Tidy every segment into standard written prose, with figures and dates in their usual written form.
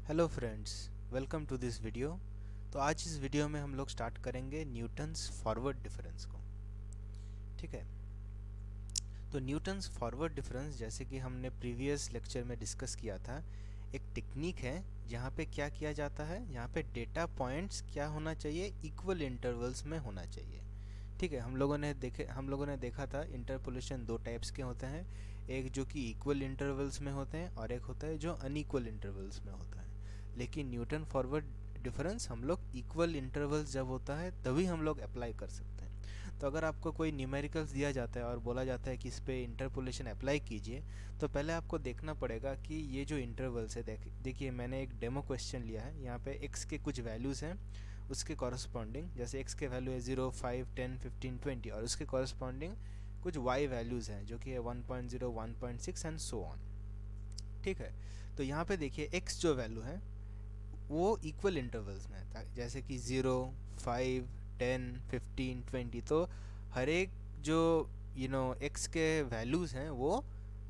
Hello friends, welcome to this video. तो आज इस वीडियो में हम लोग स्टार्ट करेंगे न्यूटन्स फॉरवर्ड डिफरेंस को। ठीक है। तो न्यूटन्स फॉरवर्ड डिफरेंस, जैसे कि हमने प्रीवियस लेक्चर में डिस्कस किया था, एक टेक्निक है जहाँ पे क्या किया जाता है, यहाँ पे डेटा पॉइंट्स क्या होना चाहिए, इक्वल इंटरवल्स में होना चाहिए। ठीक है। हम लोगों ने देखा था इंटरपोलेशन दो टाइप्स के होते हैं, एक जो कि इक्वल इंटरवल्स में होते हैं और एक होता है जो अनइक्वल इंटरवल्स में होता है। लेकिन न्यूटन फॉरवर्ड डिफरेंस हम लोग इक्वल इंटरवल्स जब होता है तभी हम लोग अप्लाई कर सकते हैं। तो अगर आपको कोई न्यूमेरिकल्स दिया जाता है और बोला जाता है कि इस पे इंटरपोलेशन अप्लाई कीजिए, तो पहले आपको देखना पड़ेगा कि ये जो इंटरवल्स है, देखिए मैंने एक डेमो क्वेश्चन लिया है। यहाँ पे एक्स के कुछ वैल्यूज़ हैं, उसके कॉरस्पॉन्डिंग, जैसे एक्स के वैल्यू है 0, 5, 10, 15, 20, और उसके कॉरस्पॉन्डिंग कुछ वाई वैल्यूज़ हैं जो कि है 1.0, 1.6 एंड सो ऑन। ठीक है। तो यहाँ पे देखिए एक्स जो वैल्यू है वो इक्वल इंटरवल्स में है, जैसे कि 0, 5, 10, 15, 20। तो हर एक जो एक्स के वैल्यूज़ हैं वो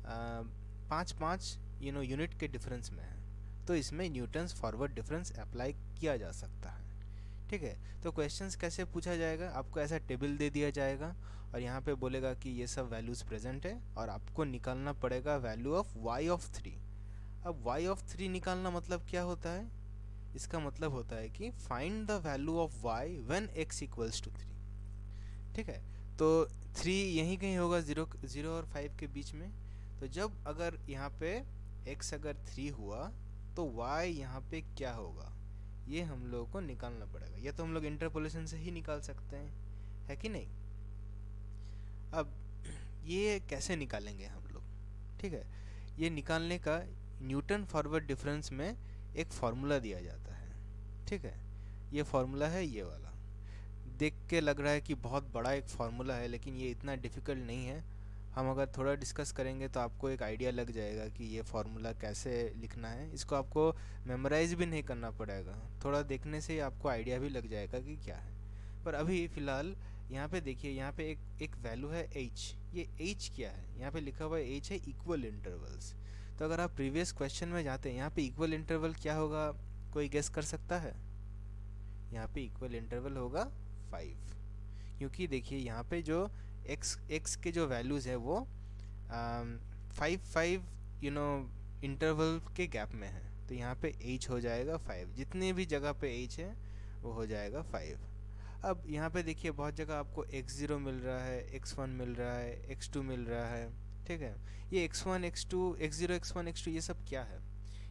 पाँच पाँच यूनिट के डिफरेंस में है। तो इसमें न्यूटन्स फॉरवर्ड डिफरेंस अप्लाई किया जा सकता है। ठीक है। तो क्वेश्चंस कैसे पूछा जाएगा, आपको ऐसा टेबल दे दिया जाएगा और यहाँ पे बोलेगा कि ये सब वैल्यूज़ प्रेजेंट है और आपको निकालना पड़ेगा वैल्यू ऑफ वाई ऑफ 3। अब वाई ऑफ 3 निकालना मतलब क्या होता है, इसका मतलब होता है कि find the value of y when x equals to 3। ठीक है। तो 3 यहीं कहीं होगा, 0 और 5 के बीच में। तो जब अगर यहाँ पे x अगर 3 हुआ तो y यहाँ पे क्या होगा, ये हम लोगों को निकालना पड़ेगा। या तो हम लोग इंटरपोलेशन से ही निकाल सकते हैं, है कि नहीं। अब ये कैसे निकालेंगे हम लोग, ठीक है। ये निकालने का न्यूटन फॉरवर्ड डिफरेंस में एक फार्मूला दिया जाता है। ठीक है। ये फार्मूला है ये वाला। देख के लग रहा है कि बहुत बड़ा एक फार्मूला है, लेकिन ये इतना डिफ़िकल्ट नहीं है। हम अगर थोड़ा डिस्कस करेंगे तो आपको एक आइडिया लग जाएगा कि ये फार्मूला कैसे लिखना है। इसको आपको मेमोराइज भी नहीं करना पड़ेगा, थोड़ा देखने से ही आपको आइडिया भी लग जाएगा कि क्या है। पर अभी फ़िलहाल यहाँ पे देखिए, यहाँ पे एक वैल्यू है h। ये h क्या है, यहाँ पे लिखा हुआ है h है इक्वल इंटरवल्स। तो अगर आप प्रीवियस क्वेश्चन में जाते हैं, यहाँ पे इक्वल इंटरवल क्या होगा, कोई गेस कर सकता है। यहाँ पे इक्वल इंटरवल होगा 5, क्योंकि देखिए यहाँ पे जो x के जो वैल्यूज़ है वो 5 5 इंटरवल के गैप में है। तो यहाँ पे h हो जाएगा 5, जितने भी जगह पे h है वो हो जाएगा 5। अब यहाँ पे देखिए बहुत जगह आपको x0 मिल रहा है, x1 मिल रहा है, x2 मिल रहा है। ठीक है। ये x1, x2, x0, x1, x2 ये सब क्या है,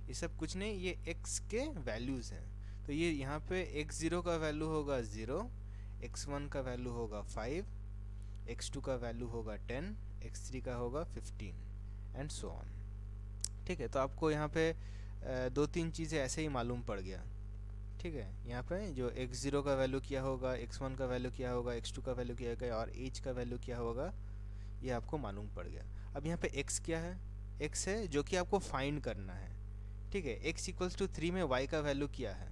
ये सब कुछ नहीं, ये x के वैल्यूज़ हैं। तो ये यहाँ पे x0 का वैल्यू होगा 0, x1 का वैल्यू होगा 5, x2 का वैल्यू होगा 10, x3 का होगा 15 एंड सो ऑन। ठीक है। तो आपको यहाँ पे दो तीन चीज़ें ऐसे ही मालूम पड़ गया। ठीक है। यहाँ पे जो x0 का वैल्यू क्या होगा, x1 का वैल्यू क्या होगा, x2 का वैल्यू क्या होगा और h का वैल्यू क्या होगा, ये आपको मालूम पड़ गया। अब यहाँ पे x क्या है, x है जो कि आपको फाइंड करना है। ठीक है। x इक्वल्स टू 3 में y का वैल्यू क्या है।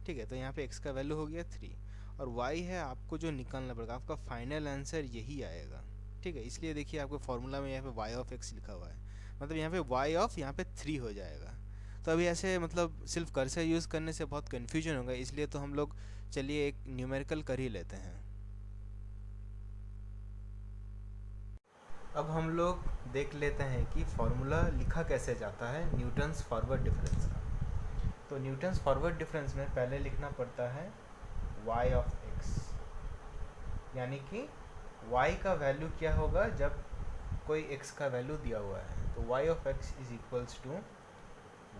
ठीक है। तो यहाँ पे x का वैल्यू हो गया 3 और y है आपको जो निकालना पड़ेगा, आपका फाइनल आंसर यही आएगा। ठीक है। इसलिए देखिए आपके फॉर्मूला में यहाँ पे y ऑफ x लिखा हुआ है, मतलब यहाँ पे y ऑफ यहाँ पे 3 हो जाएगा। तो अभी ऐसे मतलब सिर्फ कर्सर यूज़ करने से बहुत कन्फ्यूजन होगा, इसलिए तो हम लोग चलिए एक न्यूमेरिकल कर ही लेते हैं। अब हम लोग देख लेते हैं कि फॉर्मूला लिखा कैसे जाता है न्यूटन्स फॉरवर्ड डिफरेंस का। तो न्यूटन्स फॉरवर्ड डिफरेंस में पहले लिखना पड़ता है y ऑफ x, यानी कि y का वैल्यू क्या होगा जब कोई x का वैल्यू दिया हुआ है। तो y of x is equals to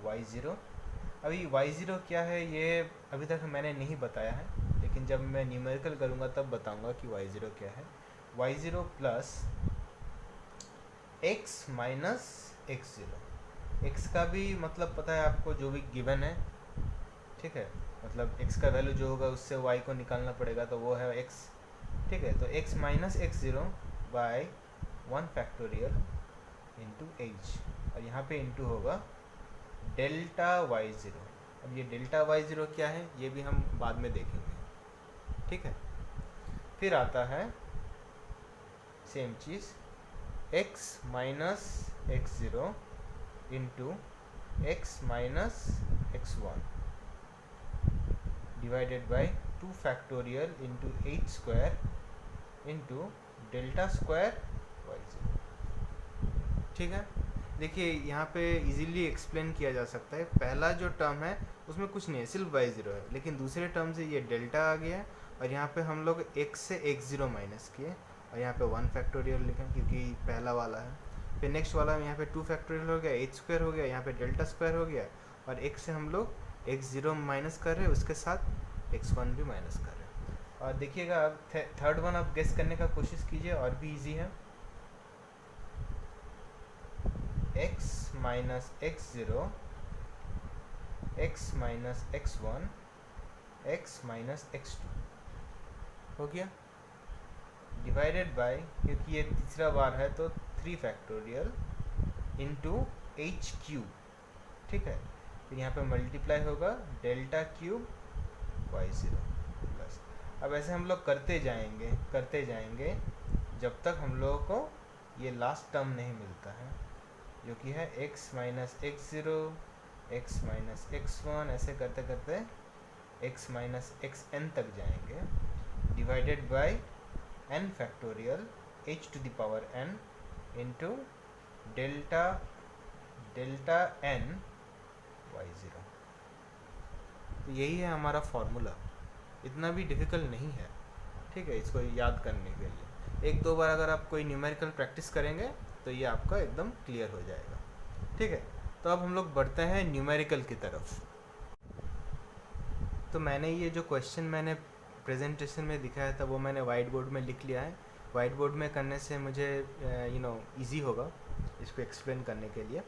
y0। अभी y0 क्या है ये अभी तक मैंने नहीं बताया है, लेकिन जब मैं न्यूमेरिकल करूँगा तब बताऊँगा कि y0 क्या है। y0 plus x minus x0। x का भी मतलब पता है आपको, जो भी गिवन है। ठीक है। मतलब x का वैल्यू जो होगा उससे y को निकालना पड़ेगा, तो वो है x। ठीक है। तो x minus x0 by 1 factorial into h, और यहाँ पे इंटू होगा डेल्टा y0। अब ये डेल्टा y0 क्या है ये भी हम बाद में देखेंगे। ठीक है। फिर आता है same cheese x minus x0 into x minus x1 divided by 2 factorial into H square into delta square y0। ठीक है, देखिए यहाँ पे इजीली एक्सप्लेन किया जा सकता है। पहला जो टर्म है उसमें कुछ नहीं है, सिर्फ y0 है, लेकिन दूसरे टर्म से ये डेल्टा आ गया और यहाँ पे हम लोग x से x0 माइनस किए और यहाँ पे 1 फैक्टोरियल लिखे क्योंकि पहला वाला है। फिर नेक्स्ट वाला में यहाँ पे 2 फैक्टोरियल हो गया, एच स्क्वायर हो गया, यहाँ पे डेल्टा स्क्वायर हो गया और x से हम लोग x0 माइनस कर रहे हैं, उसके साथ x1 भी माइनस कर रहे हैं। और देखिएगा अब थर्ड वन आप गेस करने का कोशिश कीजिए, और भी ईजी है। x minus x0 x minus x1 x minus x2 हो गया, डिवाइडेड बाय, क्योंकि ये तीसरा बार है तो 3 फैक्टोरियल इंटू एच क्यूब। ठीक है, फिर यहाँ पे मल्टीप्लाई होगा डेल्टा क्यूब y0 प्लस। अब ऐसे हम लोग करते जाएंगे जब तक हम लोगों को ये लास्ट टर्म नहीं मिलता है, जो कि है x minus x0 x minus x1, ऐसे करते करते x माइनस xn तक जाएंगे, divided by n factorial h to the power n into delta n y0। तो यही है हमारा फॉर्मूला, इतना भी डिफ़िकल्ट नहीं है। ठीक है, इसको याद करने के लिए एक दो बार अगर आप कोई न्यूमेरिकल प्रैक्टिस करेंगे तो ये आपका एकदम क्लियर हो जाएगा। ठीक है, तो अब हम लोग बढ़ते हैं न्यूमेरिकल की तरफ। तो मैंने ये जो क्वेश्चन मैंने प्रेजेंटेशन में दिखाया था वो मैंने वाइट बोर्ड में लिख लिया है। वाइट बोर्ड में करने से मुझे इजी होगा इसको एक्सप्लेन करने के लिए।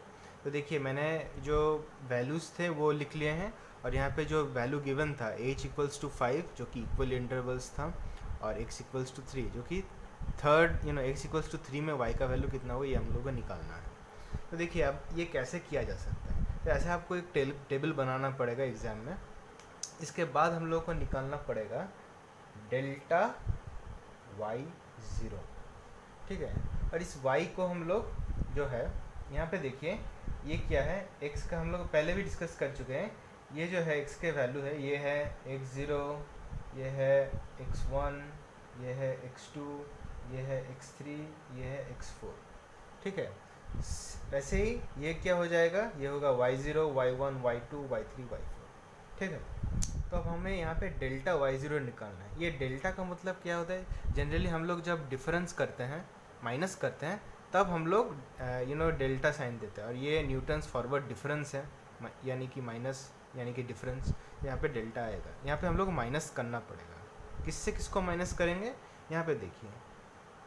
तो देखिए मैंने जो वैल्यूज़ थे वो लिख लिए हैं और यहाँ पे जो वैल्यू गिवन था h इक्वल्स टू 5 जो कि इक्वल इंटरवल्स था और x इक्वल्स टू 3 जो कि थर्ड x इक्वल्स टू 3 में y का वैल्यू कितना होगा ये हम लोग को निकालना है। तो देखिए अब ये कैसे किया जा सकता है, तो ऐसे आपको एक टेबल बनाना पड़ेगा एग्ज़ाम में। इसके बाद हम लोग को निकालना पड़ेगा डेल्टा y0। ठीक है, और इस y को हम लोग जो है यहाँ पे देखिए ये क्या है, x का हम लोग पहले भी डिस्कस कर चुके हैं। ये जो है x के वैल्यू है, ये है x0, ये है x1, ये है x2, ये है x3, ये है x4। ठीक है, वैसे ही ये क्या हो जाएगा, ये होगा y0, y1, y2, y3, y4। ठीक है, तो अब हमें यहाँ पे डेल्टा y0 निकालना है। ये डेल्टा का मतलब क्या होता है, जनरली हम लोग जब डिफरेंस करते हैं, माइनस करते हैं, तब हम लोग डेल्टा साइन देते हैं और ये न्यूटन्स फॉरवर्ड डिफरेंस है, यानी कि माइनस यानी कि डिफरेंस, यहाँ पे डेल्टा आएगा। यहाँ पे हम लोग माइनस करना पड़ेगा। किससे किसको माइनस करेंगे, यहाँ पे देखिए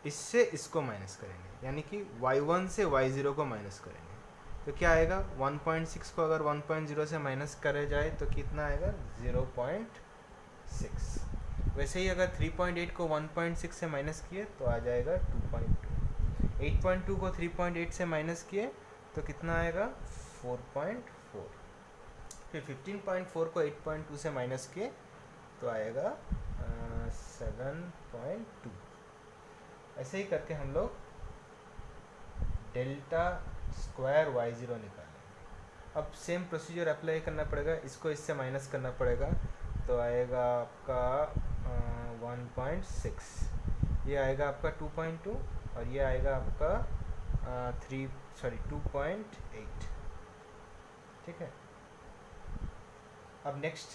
इससे इसको माइनस करेंगे, यानी कि y1 से y0 को माइनस करेंगे तो क्या आएगा, 1.6 को अगर 1.0 से माइनस करे जाए तो कितना आएगा, 0.6। वैसे ही अगर 3.8 को 1.6 से माइनस किए तो आ जाएगा 2.2। 8.2 को 3.8 से माइनस किए तो कितना आएगा, 4.4। फिर 15.4 को 8.2 से माइनस किए तो आएगा 7.2। ऐसे ही करके हम लोग डेल्टा स्क्वायर y0 निकालेंगे। अब सेम प्रोसीजर अप्लाई करना पड़ेगा, इसको इससे माइनस करना पड़ेगा तो आएगा आपका 1.6, ये आएगा आपका 2.2 और ये आएगा आपका 2.8। ठीक है, अब नेक्स्ट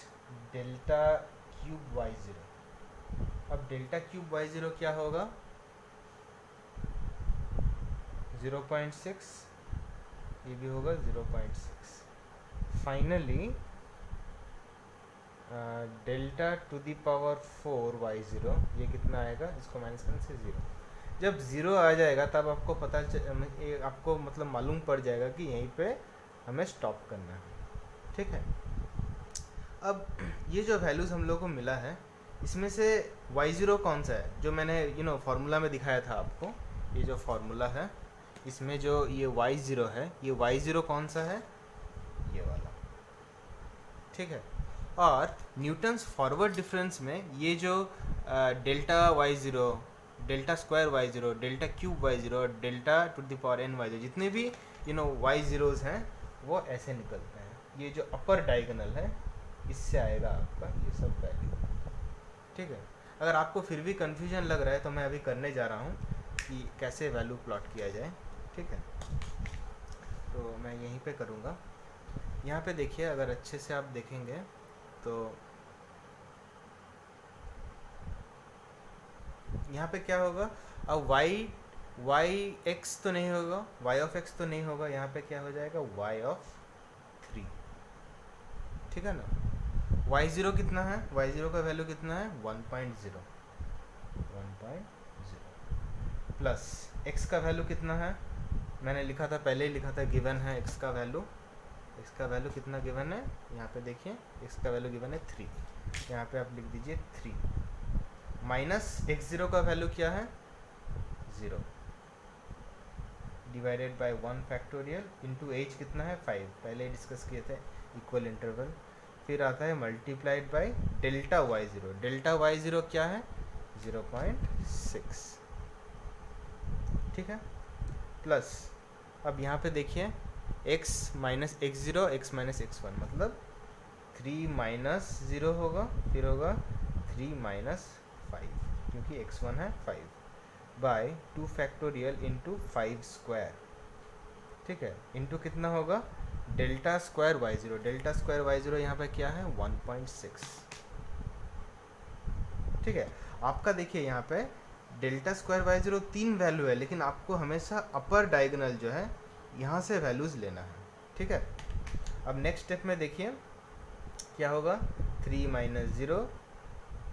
डेल्टा क्यूब y0। अब डेल्टा क्यूब y0 क्या होगा, 0.6, ये भी होगा 0.6। Finally delta two the power 4 y0 ये कितना आएगा, इसको माइनस करने से 0। जब 0 आ जाएगा तब आपको आपको मतलब मालूम पड़ जाएगा कि यहीं पे हमें स्टॉप करना है। ठीक है, अब ये जो वैल्यूज़ हम लोग को मिला है इसमें से y0 कौन सा है, जो मैंने फार्मूला में दिखाया था आपको, ये जो फार्मूला है इसमें जो ये y0 है, ये y0 कौन सा है, ये वाला। ठीक है, और न्यूटन्स फॉरवर्ड डिफरेंस में ये जो delta y0, delta square y0, delta cube y0 और delta two the power n y0 जितने भी y0s हैं वो ऐसे निकलते हैं। ये जो अपर डायगोनल है इससे आएगा आपका ये सब वैल्यू। ठीक है, अगर आपको फिर भी कन्फ्यूजन लग रहा है तो मैं अभी करने जा रहा हूँ कि कैसे वैल्यू प्लॉट किया जाए। ठीक है, तो मैं यहीं पे करूँगा। यहाँ पे देखिए, अगर अच्छे से आप देखेंगे तो यहाँ पे क्या होगा, अब वाई एक्स तो नहीं होगा, वाई ऑफ एक्स तो नहीं होगा, यहाँ पे क्या हो जाएगा, वाई ऑफ 3। ठीक है ना। y0 कितना है, y0 का वैल्यू कितना है, 1.0 प्लस x का वैल्यू कितना है, मैंने लिखा था, पहले ही लिखा था, गिवन है x का वैल्यू। x का वैल्यू कितना गिवन है, यहाँ पे देखिए x का वैल्यू गिवन है 3, यहाँ पे आप लिख दीजिए 3 माइनस x0 का वैल्यू क्या है, 0 divided by 1 factorial into h कितना है 5, पहले ही डिस्कस किए थे, इक्वल इंटरवल। फिर आता है multiplied by delta y0, delta y0 क्या है 0.6। ठीक है, प्लस अब यहाँ पे देखिए x minus x0 x minus x1 मतलब 3 माइनस 0 होगा, फिर होगा 3 माइनस 5 क्योंकि x1 है 5 बाय 2 फैक्टोरियल इंटू 5 स्क्वायर। ठीक है, इंटू कितना होगा, delta square y0, delta square y0 यहाँ पे क्या है 1.6। ठीक है, आपका देखिए यहाँ पे डेल्टा स्क्वायर y0 3 वैल्यू है, लेकिन आपको हमेशा अपर डायगोनल जो है यहाँ से वैल्यूज़ लेना है। ठीक है, अब नेक्स्ट स्टेप में देखिए क्या होगा, 3 माइनस 0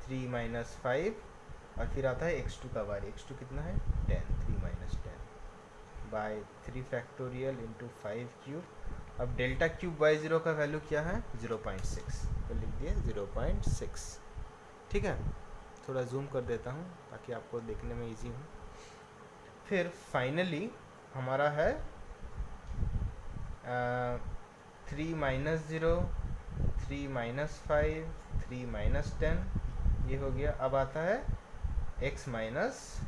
3 माइनस 5 और फिर आता है x2 का वारी, x2 कितना है 10, 3 minus 10 by 3 factorial into 5 cube. अब डेल्टा क्यूब y0 का वैल्यू क्या है 0.6, तो लिख दिए 0.6। ठीक है, थोड़ा जूम कर देता हूँ ताकि आपको देखने में इजी हो। फिर फाइनली हमारा है 3 माइनस 0 3 माइनस 5 3 माइनस 10, ये हो गया। अब आता है x माइनस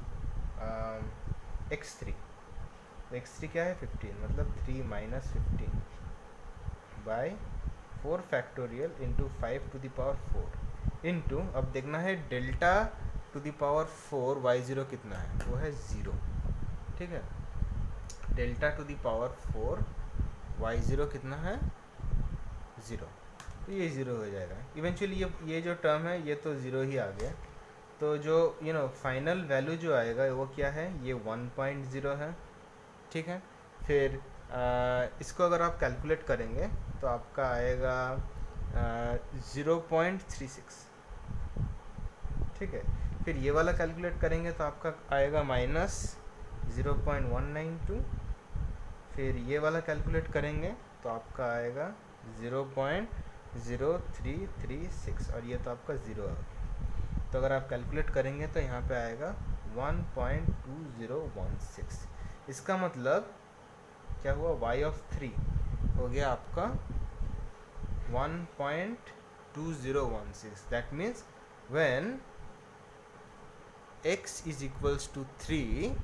x3, x3 क्या है 15 मतलब 3 minus 15 by 4 factorial into 5 to the power 4 into, अब देखना है delta two the power 4 y0 कितना है, वो है 0। ठीक है, delta two the power 4 y0 कितना है 0, तो ये 0 हो जाएगा इवेंचुअली। ये जो टर्म है ये तो 0 ही आ गया, तो जो फाइनल वैल्यू जो आएगा वो क्या है, ये 1.0 है। ठीक है, फिर इसको अगर आप कैलकुलेट करेंगे तो आपका आएगा 0.36। ठीक है, फिर ये वाला कैलकुलेट करेंगे तो आपका आएगा माइनस 0.192, फिर ये वाला कैलकुलेट करेंगे तो आपका आएगा 0.0336 और ये तो आपका 0 आ गया। तो अगर आप कैलकुलेट करेंगे तो यहाँ पे आएगा 1.2016। इसका मतलब क्या हुआ, y ऑफ 3 हो गया आपका 1.2016। That means when x is equals to 3,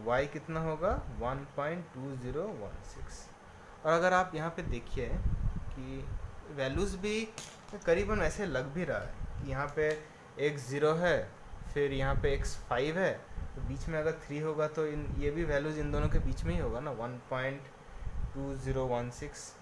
y कितना होगा 1.2016। और अगर आप यहाँ पे देखिए कि वैल्यूज़ भी करीबन ऐसे लग भी रहा है कि यहाँ पे x 0 है, फिर यहाँ पे x 5 है, तो बीच में अगर 3 होगा तो ये भी वैल्यूज़ इन दोनों के बीच में ही होगा ना, 1.2016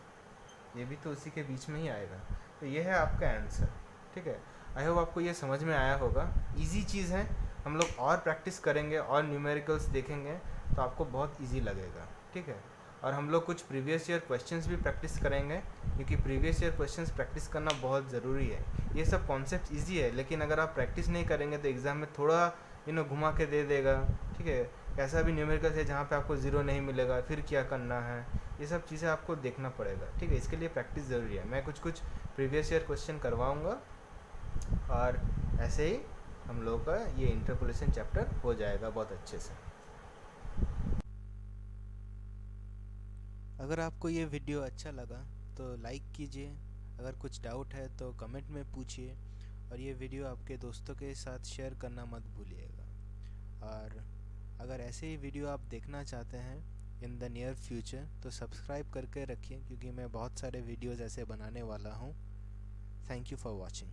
ये भी तो उसी के बीच में ही आएगा। तो ये है आपका आंसर। ठीक है, आई होप आपको ये समझ में आया होगा। इजी चीज़ है, हम लोग और प्रैक्टिस करेंगे और न्यूमेरिकल्स देखेंगे तो आपको बहुत इजी लगेगा। ठीक है, और हम लोग कुछ प्रीवियस ईयर क्वेश्चंस भी प्रैक्टिस करेंगे क्योंकि प्रीवियस ईयर क्वेश्चंस प्रैक्टिस करना बहुत ज़रूरी है। ये सब कॉन्सेप्ट इजी है, लेकिन अगर आप प्रैक्टिस नहीं करेंगे तो एग्ज़ाम में थोड़ा घुमा के दे देगा। ठीक है, ऐसा भी न्यूमेरिकल्स है जहाँ पे आपको 0 नहीं मिलेगा, फिर क्या करना है, ये सब चीज़ें आपको देखना पड़ेगा। ठीक है, इसके लिए प्रैक्टिस ज़रूरी है। मैं कुछ प्रीवियस ईयर क्वेश्चन करवाऊँगा और ऐसे ही हम लोगों का ये इंटरपोलेशन चैप्टर हो जाएगा बहुत अच्छे से। अगर आपको ये वीडियो अच्छा लगा तो लाइक कीजिए, अगर कुछ डाउट है तो कमेंट में पूछिए, और ये वीडियो आपके दोस्तों के साथ शेयर करना मत भूलिएगा। और अगर ऐसे ही वीडियो आप देखना चाहते हैं इन द नियर फ्यूचर, तो सब्सक्राइब करके रखिए क्योंकि मैं बहुत सारे वीडियोज़ ऐसे बनाने वाला हूँ। Thank you for watching.